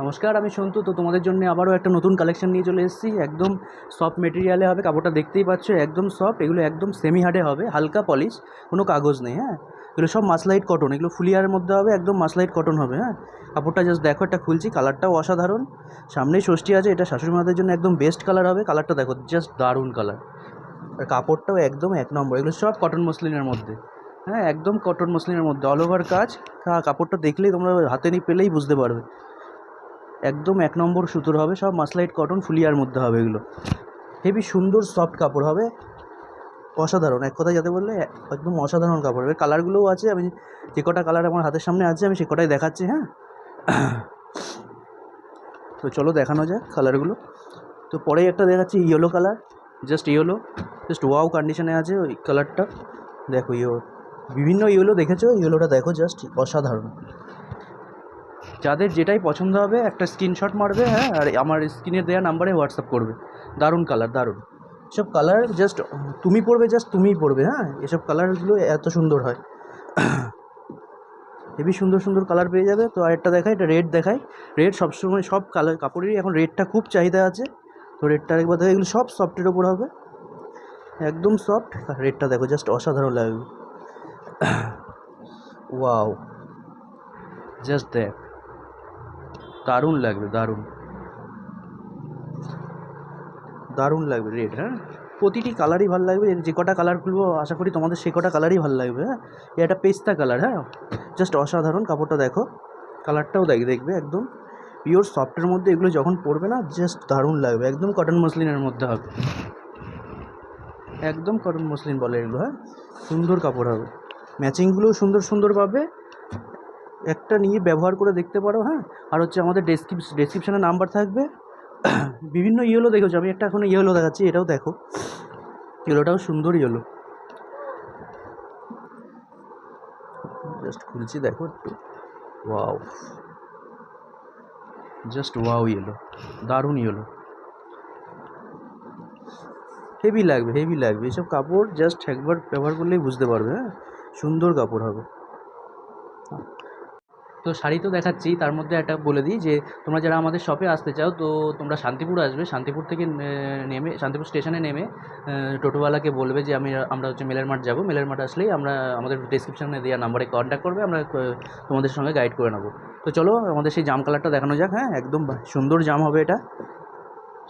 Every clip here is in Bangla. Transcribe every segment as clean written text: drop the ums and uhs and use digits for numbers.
নমস্কার, আমি সন্তু। তো তোমাদের জন্য আবারও একটা নতুন কালেকশন নিয়ে চলে এসেছি। একদম সফট মেটেরিয়ালে হবে, কাপড়টা দেখতেই পাচ্ছ একদম সফট। এগুলো একদম সেমি হার্ডে হবে, হালকা পলিশ, কোনো কাগজ নেই। হ্যাঁ, এগুলো সব মাসলাইট কটন, এগুলো ফুলিয়ার মধ্যে হবে, একদম মাসলাইট কটন হবে। হ্যাঁ, কাপড়টা জাস্ট দেখো, একটা খুলছি, কালারটাও অসাধারণ। সামনেই ষষ্ঠী আছে, এটা শাশুড়ি মাদের জন্য একদম বেস্ট কালার হবে। কালারটা দেখো, জাস্ট দারুণ কালার। আর কাপড়টাও একদম এক নম্বর, এগুলো সব কটন মসলিনের মধ্যে। হ্যাঁ, একদম কটন মসলিনের মধ্যে, অল ওভার কাজ। কাপড়টা দেখলেই তোমরা হাতে নিয়ে পেলেই বুঝতে পারবে, একদম এক নম্বর সুতোর হবে, সব মাসলাইট কটন ফুলিয়ার মধ্যে হবে। এগুলো হেভি সুন্দর সফট কাপড় হবে, অসাধারণ। এক কথায় যাতে বললে একদম অসাধারণ কাপড় হবে। কালারগুলোও আছে, আমি যে কটা কালার আমার হাতের সামনে আছে আমি সে কটাই দেখাচ্ছি। হ্যাঁ, তো চলো দেখানো যায় কালারগুলো। তো পরেই একটা দেখাচ্ছি yellow colour, just yellow, just wow কন্ডিশনে আছে ওই কালারটা। দেখো বিভিন্ন ইয়েলো দেখেছো, ইয়েলোটা দেখো, জাস্ট অসাধারণ। যাদের যেটাই পছন্দ হবে একটা স্ক্রিনশট মারবে। হ্যাঁ, আর আমার স্ক্রিনে দেওয়া নাম্বারে হোয়াটসঅ্যাপ করবে। দারুণ কালার, দারুণ। এসব কালার জাস্ট তুমি পরবে, জাস্ট তুমিই পরবে। হ্যাঁ, এসব কালারগুলো এত সুন্দর হয়, হেবি সুন্দর সুন্দর কালার পেয়ে যাবে। তো আরেকটা দেখাই, এটা রেড দেখাই। রেড সবসময় সব কালার কাপড়েরই এখন রেডটা খুব চাহিদা আছে। তো রেডটা একবার দেখো, এগুলো সব সফটের ওপর হবে, একদম সফট। রেডটা দেখো, জাস্ট অসাধারণ লাগবে। ওয়াও, জাস্ট দেখ, দারুণ লাগবে, দারুণ দারুণ লাগবে রেড। হ্যাঁ, প্রতিটি কালারই ভালো লাগবে। এর যে কটা কালার খুলবো আশা করি তোমাদের সে কটা কালারই ভালো লাগবে। হ্যাঁ, এটা পেস্তা কালার। হ্যাঁ, জাস্ট অসাধারণ। কাপড়টা দেখো, কালারটাও দেখবে একদম পিওর সফটের মধ্যে। এগুলো যখন পরবে না, জাস্ট দারুণ লাগবে। একদম কটন মসলিনের মধ্যে হবে, একদম কটন মসলিন বলে এগুলো। হ্যাঁ, সুন্দর কাপড় হবে, ম্যাচিংগুলোও সুন্দর সুন্দর পাবে। একটা নিয়ে ব্যবহার করে দেখতে পারো। হ্যাঁ, আর হচ্ছে আমাদের ডেসক্রিপশানে নাম্বার থাকবে। বিভিন্ন ইয়েলো দেখেছো, আমি একটা এখন ইয়েলো দেখাচ্ছি, এটাও দেখো, ইয়েলোটাও সুন্দর ইয়েলো। জাস্ট খুলছি, দেখো একটু, ওয়াও, জাস্ট ওয়াও ইয়েলো, দারুণ ইয়েলো, হেভি লাগবে, হেভি লাগবে। এসব কাপড় জাস্ট একবার ব্যবহার করলেই বুঝতে পারবে। হ্যাঁ, সুন্দর কাপড় হবে। তো শাড়ি তো দেখাচ্ছি, তার মধ্যে একটা বলে দিই যে তোমরা যারা আমাদের শপে আসতে চাও, তো তোমরা শান্তিপুর আসবে। শান্তিপুর থেকে নেমে, শান্তিপুর স্টেশনে নেমে টোটোওয়ালাকে বলবে যে আমরা হচ্ছে মেলের মাঠ যাবো। মেলের মাঠ আসলেই আমাদের ডেসক্রিপশনে দেওয়া নাম্বারে কন্ট্যাক্ট করবে, আমরা তোমাদের সঙ্গে গাইড করে নেবো। তো চলো আমাদের সেই জাম কালারটা দেখানো যাক। হ্যাঁ, একদম সুন্দর জাম হবে এটা।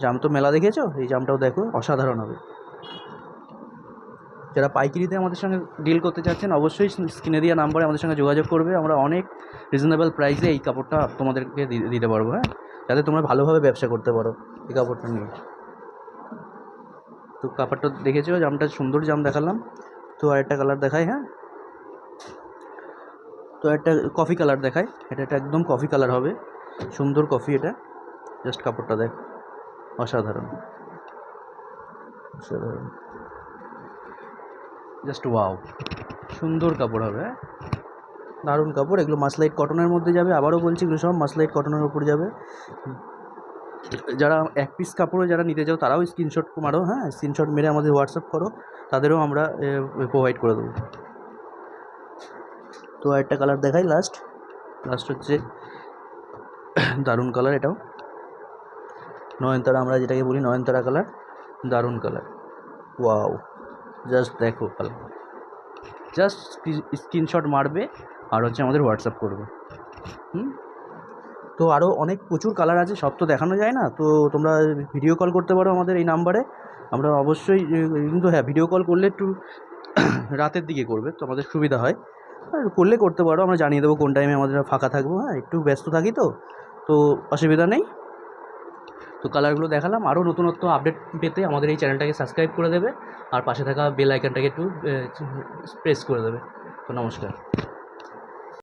জাম তো মেলা দেখেছো, এই জামটাও দেখো, অসাধারণ হবে। যারা পাইকারিতে আমাদের সঙ্গে ডিল করতে চাচ্ছেন, অবশ্যই স্ক্রিনে দেওয়া নাম্বারে আমাদের সঙ্গে যোগাযোগ করবে। আমরা অনেক রিজনেবল প্রাইসে এই কাপড়টা তোমাদেরকে দিতে পারবো। হ্যাঁ, যাতে তোমরা ভালোভাবে ব্যবসা করতে পারো এই কাপড়টা নিয়ে। তো কাপড়টা দেখেছো, জামটা সুন্দর জাম দেখালাম। তো আরেকটা কালার দেখাই। হ্যাঁ, তো একটা কফি কালার দেখাই। এটা একদম কফি কালার হবে, সুন্দর কফি। এটা জাস্ট কাপড়টা দেখ, অসাধারণ, অসাধারণ, জাস্ট ওয়াও, সুন্দর কাপড় হবে। হ্যাঁ, দারুণ কাপড়। এগুলো মাসলাইট কটনের মধ্যে যাবে, আবারও বলছি এগুলো সব মাসলাইট কটনের উপর যাবে। যারা এক পিস কাপড়ও যারা নিতে চাও তারাও স্ক্রিনশট মারো। হ্যাঁ, স্ক্রিনশট মেরে আমাদের হোয়াটসঅ্যাপ করো, তাদেরও আমরা প্রোভাইড করে দেবো। তো একটা কালার দেখাই, লাস্ট হচ্ছে দারুণ কালার। এটাও নয়নতারা, আমরা যেটাকে বলি নয়নতারা কালার, দারুণ কালার। ওয়াও, জাস্ট দেখো কালার, জাস্ট স্ক্রিনশট মারবে আর হচ্ছে আমাদের হোয়াটসঅ্যাপ করবে। তো আরও অনেক প্রচুর কালার আছে, সব তো দেখানো যায় না। তো তোমরা ভিডিও কল করতে পারো আমাদের এই নাম্বারে, আমরা অবশ্যই। কিন্তু হ্যাঁ, ভিডিও কল করলে একটু রাতের দিকে করবে, তো আমাদের সুবিধা হয়। আর করলে করতে পারো, আমরা জানিয়ে দেবো কোন টাইমে আমাদের ফাঁকা থাকবো। হ্যাঁ, একটু ব্যস্ত থাকি, তো অসুবিধা নেই। তো কালারগুলো দেখালাম। আরও নতুনত্ব আপডেট পেতে আমাদের এই চ্যানেলটাকে সাবস্ক্রাইব করে দেবে, আর পাশে থাকা বেল আইকনটাকে একটু প্রেস করে দেবে। তো নমস্কার।